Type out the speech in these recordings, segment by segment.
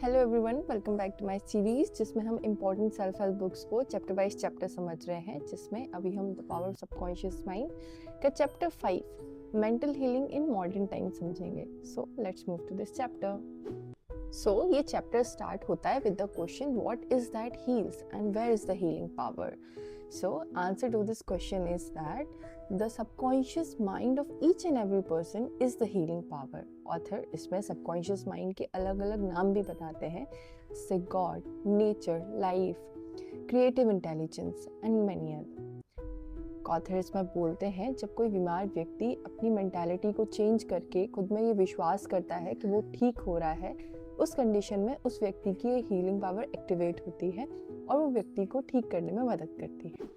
Hello everyone, welcome back to my series जिसमें हम important self help books को chapter by chapter समझ रहे हैं, जिसमें अभी हम the power of subconscious mind का chapter 5 mental healing in modern time समझेंगे। So let's move to this chapter. So ये चैप्टर स्टार्ट होता है with the question what is that heals and where is the healing power. So answer to this question is that the subconscious mind of each and every person is the healing power. Author इसमें subconscious mind के अलग अलग नाम भी बताते हैं, जैसे God, nature, life, creative intelligence and many other. Author इसमें बोलते हैं जब कोई बीमार व्यक्ति अपनी मेंटालिटी को चेंज करके खुद में ये विश्वास करता है कि वो ठीक हो रहा है, उस कंडीशन में उस व्यक्ति की हीलिंग पावर एक्टिवेट होती है और वो व्यक्ति को ठीक करने में मदद करती है।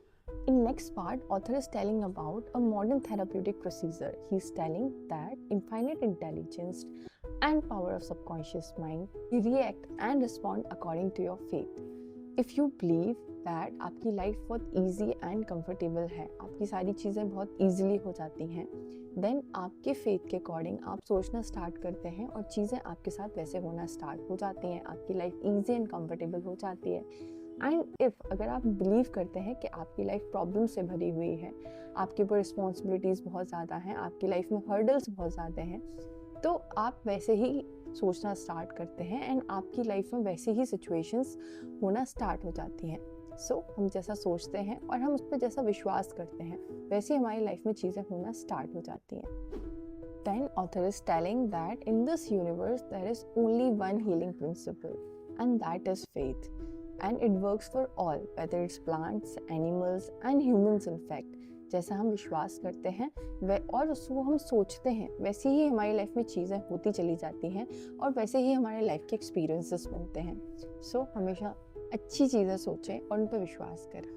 In next part, author is telling about a modern therapeutic procedure. He is telling that infinite intelligence and power of subconscious mind react and respond according to your faith. If you believe that आपकी life बहुत easy and comfortable है, आपकी सारी चीज़ें बहुत easily हो जाती हैं, देन आपके फेथ के अकॉर्डिंग आप सोचना स्टार्ट करते हैं और चीज़ें आपके साथ वैसे होना स्टार्ट हो जाती हैं, आपकी लाइफ ईजी एंड कंफर्टेबल हो जाती है। एंड अगर आप बिलीव करते हैं कि आपकी लाइफ प्रॉब्लम से भरी हुई है, आपके ऊपर रिस्पॉन्सिबिलिटीज़ बहुत ज़्यादा हैं, आपकी लाइफ में हर्डल्स बहुत ज़्यादा हैं, तो आप वैसे ही सोचना स्टार्ट करते हैं एंड आपकी लाइफ में वैसे ही सिचुएशंस होना स्टार्ट हो जाती हैं। सो हम जैसा सोचते हैं और हम उस पर जैसा विश्वास करते हैं, वैसे हमारी लाइफ में चीज़ें होना स्टार्ट हो जाती हैं। Then author is telling that in this universe there is only one healing principle and that is faith, and it works for all, whether it's plants, animals and humans in fact. जैसा हम विश्वास करते हैं और उसको हम सोचते हैं, वैसे ही हमारी लाइफ में चीज़ें होती चली जाती हैं और वैसे ही हमारे लाइफ के एक्सपीरियंसेस बनते हैं। सो हमेशा अच्छी चीज़ें सोचें और उन पर विश्वास करें।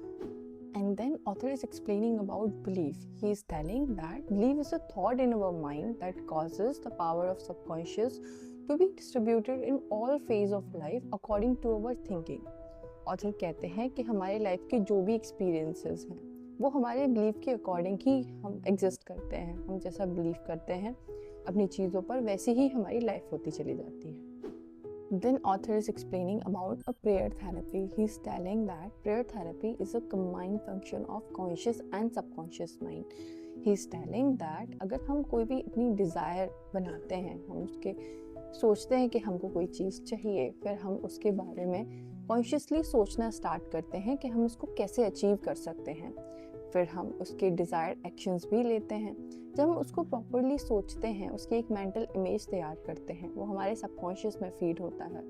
And then author is explaining about belief. He is telling that belief is a thought in our mind that causes the power of subconscious to be distributed in all phase of life according to our thinking. Author कहते हैं कि हमारे life के जो भी experiences हैं वो हमारे बिलीफ के अकॉर्डिंग ही हम एग्जिस्ट करते हैं। हम जैसा बिलीव करते हैं अपनी चीज़ों पर, वैसे ही हमारी लाइफ होती चली जाती है। Then author is explaining about a prayer therapy. He is telling that prayer therapy is a combined function of conscious and subconscious mind. He is telling that अगर हम कोई भी अपनी डिज़ायर बनाते हैं, हम उसके सोचते हैं कि हमको कोई चीज़ चाहिए, फिर हम उसके बारे में कॉन्शियसली सोचना स्टार्ट करते हैं कि हम उसको कैसे अचीव कर सकते हैं, फिर हम उसके डिज़ायर्ड एक्शंस भी लेते हैं। जब हम उसको प्रॉपरली सोचते हैं, उसकी एक मेंटल इमेज तैयार करते हैं, वो हमारे सबकॉन्शियस में फीड होता है,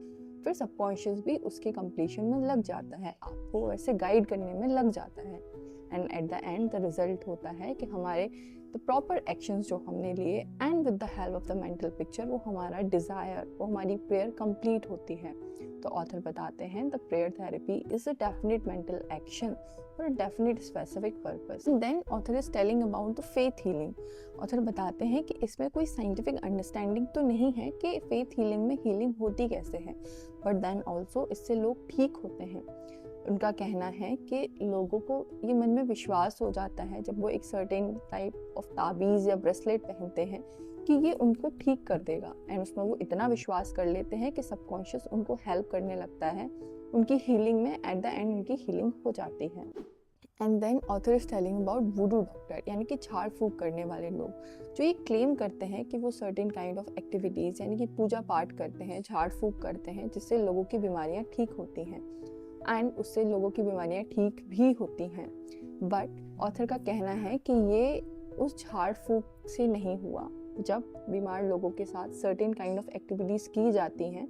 फिर सबकॉन्शियस भी उसके कंप्लीशन में लग जाता है, आपको वैसे गाइड करने में लग जाता है and eight the and the result होता है कि हमारे द प्रॉपर एक्शंस जो हमने लिए and with the help of the mental picture वो हमारा डिज़ायर, वो हमारी प्रेयर कंप्लीट होती है। तो ऑथर बताते हैं the prayer therapy is a definite mental action for a definite specific purpose. Then author is telling about the faith healing. Author बताते हैं कि इसमें कोई साइंटिफिक अंडरस्टैंडिंग तो नहीं है कि फेथ हीलिंग में हीलिंग होती कैसे है, बट देन ऑल्सो इससे लोग ठीक होते हैं। उनका कहना है कि लोगों को ये मन में विश्वास हो जाता है जब वो एक सर्टेन टाइप ऑफ ताबीज़ या ब्रेसलेट पहनते हैं कि ये उनको ठीक कर देगा, एंड उसमें वो इतना विश्वास कर लेते हैं कि सबकॉन्शियस उनको हेल्प करने लगता है उनकी हीलिंग में, एट द एंड उनकी हीलिंग हो जाती है। And then author is telling about voodoo doctor, यानी कि झाड़ फूक करने वाले लोग जो ये क्लेम करते हैं कि वो सर्टेन काइंड ऑफ एक्टिविटीज़ यानी कि पूजा पाठ करते हैं, झाड़ फूक करते हैं, जिससे लोगों की बीमारियाँ ठीक होती हैं एंड उससे लोगों की बीमारियाँ ठीक भी होती हैं। बट ऑथर का कहना है कि ये उस झाड़ फूक से नहीं हुआ। जब बीमार लोगों के साथ सर्टेन काइंड ऑफ एक्टिविटीज़ की जाती हैं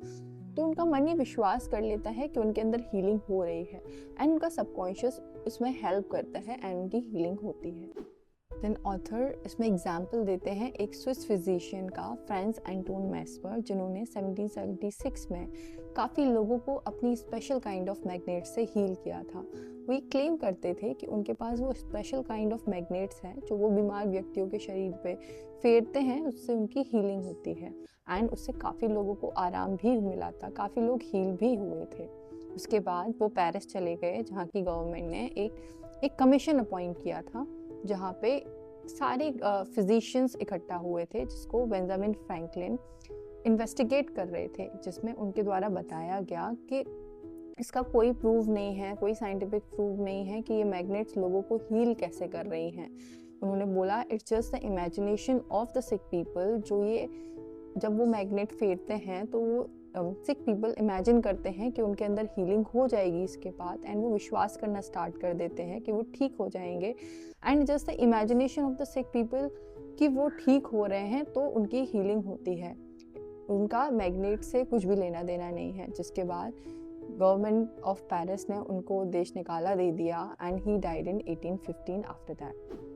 तो उनका मन ये विश्वास कर लेता है कि उनके अंदर हीलिंग हो रही है एंड उनका सबकॉन्शियस उसमें हेल्प करता है एंड उनकी हीलिंग होती है। देन ऑथर इसमें एग्जाम्पल देते हैं एक स्विस फिजिशियन का, फ्रांस एंटोन मैस्पर, जिन्होंने 1776 में काफ़ी लोगों को अपनी स्पेशल काइंड ऑफ मैग्नेट से हील किया था। वो ये क्लेम करते थे कि उनके पास वो स्पेशल काइंड ऑफ मैग्नेट्स हैं जो वो बीमार व्यक्तियों के शरीर पे फेरते हैं, उससे उनकी हीलिंग होती है एंड उससे काफ़ी लोगों को आराम भी मिला था, काफ़ी लोग हील भी हुए थे। उसके बाद वो पेरिस चले गए, जहाँ की गवर्नमेंट ने एक कमीशन अपॉइंट किया था जहाँ पे सारे फिजिशियंस इकट्ठा हुए थे, जिसको बेंजामिन फ्रैंकलिन इन्वेस्टिगेट कर रहे थे, जिसमें उनके द्वारा बताया गया कि इसका कोई प्रूव नहीं है, कोई साइंटिफिक प्रूव नहीं है कि ये मैग्नेट्स लोगों को हील कैसे कर रही हैं। उन्होंने बोला it's just the imagination of the sick people, जो ये जब वो मैग्नेट फेरते हैं तो वो सिक पीपल इमेजिन करते हैं कि उनके अंदर हीलिंग हो जाएगी इसके बाद, एंड वो विश्वास करना स्टार्ट कर देते हैं कि वो ठीक हो जाएंगे। And just the imagination of the sick people कि वो ठीक हो रहे हैं तो उनकी हीलिंग होती है, उनका मैग्नेट से कुछ भी लेना देना नहीं है। जिसके बाद गवर्नमेंट ऑफ पेरिस ने उनको देश निकाला दे दिया, and he died in 1815 after that.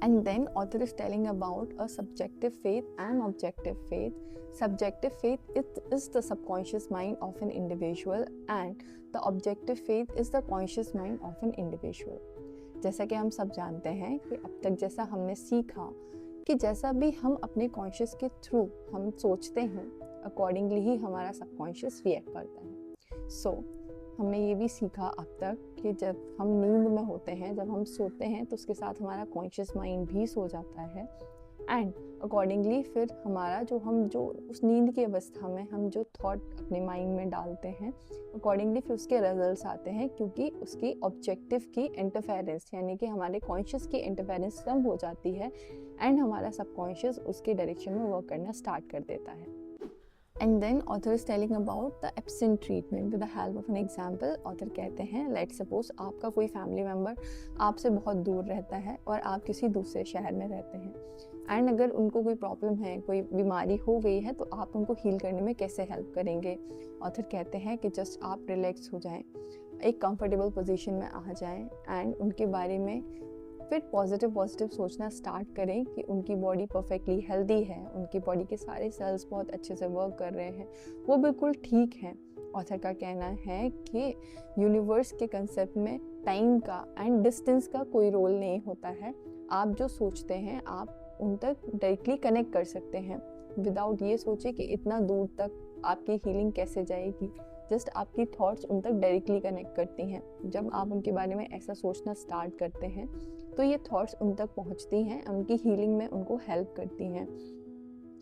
And then author is telling about a subjective faith and objective faith. Subjective faith is the subconscious mind of an individual and the objective faith is the conscious mind of an individual. जैसा कि हम सब जानते हैं कि अब तक जैसा हमने सीखा कि जैसा भी हम अपने कॉन्शियस के थ्रू हम सोचते हैं, अकॉर्डिंगली ही हमारा सबकॉन्शियस रिएक्ट करता है। सो हमने ये भी सीखा अब तक कि जब हम नींद में होते हैं, जब हम सोते हैं तो उसके साथ हमारा कॉन्शियस माइंड भी सो जाता है, एंड अकॉर्डिंगली फिर हमारा जो उस नींद की अवस्था में हम जो थॉट अपने माइंड में डालते हैं, अकॉर्डिंगली फिर उसके रिजल्ट्स आते हैं, क्योंकि उसकी ऑब्जेक्टिव की इंटरफेरेंस यानी कि हमारे कॉन्शियस की इंटरफेरेंस कम हो जाती है, एंड हमारा सबकॉन्शियस उसके डायरेक्शन में वर्क करना स्टार्ट कर देता है। And then author is telling about the absent treatment with the help of an example. author कहते हैं let's suppose आपका कोई फैमिली मेम्बर आपसे बहुत दूर रहता है और आप किसी दूसरे शहर में रहते हैं, एंड अगर उनको कोई प्रॉब्लम है, कोई बीमारी हो गई है, तो आप उनको हील करने में कैसे हेल्प करेंगे। ऑथर कहते हैं कि जस्ट आप रिलैक्स हो जाएं, एक कंफर्टेबल पोजीशन में आ जाएं, एंड उनके बारे में फिर पॉजिटिव सोचना स्टार्ट करें कि उनकी बॉडी परफेक्टली हेल्दी है, उनकी बॉडी के सारे सेल्स बहुत अच्छे से वर्क कर रहे हैं, वो बिल्कुल ठीक हैं। ऑथर का कहना है कि यूनिवर्स के कंसेप्ट में टाइम का एंड डिस्टेंस का कोई रोल नहीं होता है। आप जो सोचते हैं आप उन तक डायरेक्टली कनेक्ट कर सकते हैं, विदाउट ये सोचे कि इतना दूर तक आपकी हीलिंग कैसे जाएगी। जस्ट आपकी थॉट्स उन तक डायरेक्टली कनेक्ट करती हैं। जब आप उनके बारे में ऐसा सोचना स्टार्ट करते हैं तो ये थॉट्स उन तक पहुंचती हैं, उनकी हीलिंग में उनको हेल्प करती हैं।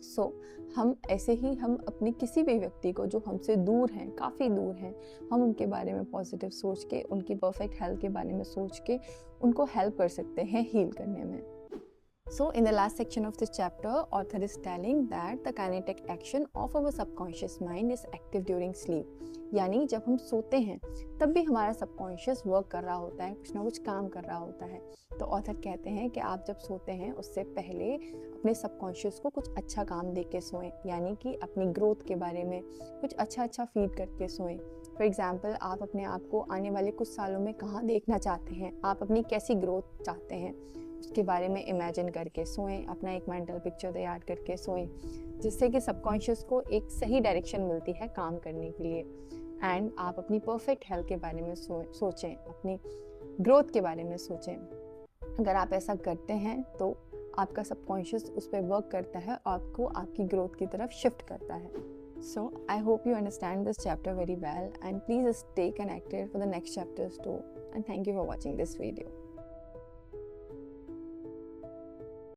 सो हम ऐसे ही हम अपने किसी भी व्यक्ति को जो हमसे दूर हैं, काफ़ी दूर हैं, हम उनके बारे में पॉजिटिव सोच के, उनकी परफेक्ट हेल्थ के बारे में सोच के उनको हेल्प कर सकते हैं हील करने में। So in the last section of this chapter, author is telling that the kinetic action of our subconscious mind is active during sleep. यानी जब हम सोते हैं तब भी हमारा सबकॉन्शियस वर्क कर रहा होता है, कुछ ना कुछ काम कर रहा होता है। तो ऑथर कहते हैं कि आप जब सोते हैं उससे पहले अपने सबकॉन्शियस को कुछ अच्छा काम दे के सोएं, यानी कि अपनी ग्रोथ के बारे में कुछ अच्छा फीड करके सोएं। फॉर एग्जाम्पल, आप अपने आप को आने वाले कुछ सालों में कहाँ देखना चाहते हैं, आप अपनी कैसी ग्रोथ चाहते हैं, उसके बारे में इमेजिन करके सोएं, अपना एक मेंटल पिक्चर तैयार करके सोएं, जिससे कि सबकॉन्शियस को एक सही डायरेक्शन मिलती है काम करने के लिए। एंड आप अपनी परफेक्ट हेल्थ के बारे में सोचें, अपनी ग्रोथ के बारे में सोचें। अगर आप ऐसा करते हैं तो आपका सबकॉन्शियस उस पर वर्क करता है और आपको आपकी ग्रोथ की तरफ शिफ्ट करता है। So I hope you understand this chapter very well, and please stay connected for the next chapters too, and thank you for watching this video.